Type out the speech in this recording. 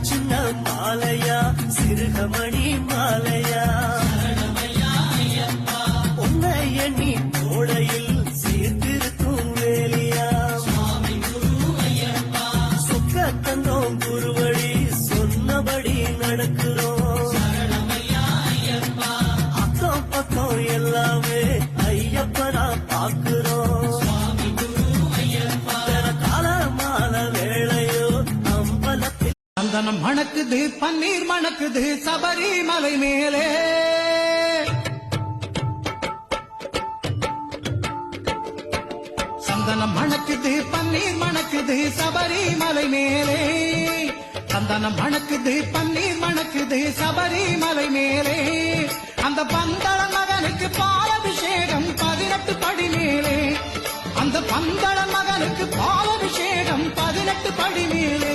சின்ன மாலையா சிறுகமணி மாலையா உன்னை எண்ணி கோடையில் சீர்திருக்கும் வேலியா சுக்க தந்தோம் குருவழி சொன்னபடி நடக்கிறோம் அக்கம் பக்கம் எல்லாமே ஐயப்பனா பாக்குறோம் சந்தனம் மணக்குது பன்னீர் மணக்குது சபரிமலை மேலே சந்தனம் மணக்குது பன்னீர் மணக்குது சபரிமலை மேலே சந்தனம் மணக்குது பன்னீர் மணக்குது சபரிமலை மேலே அந்த பந்தள மகனுக்கு பாலபிஷேகம் 18 படி மேலே அந்த பந்தள மகனுக்கு பாலபிஷேகம் 18 படி மேலே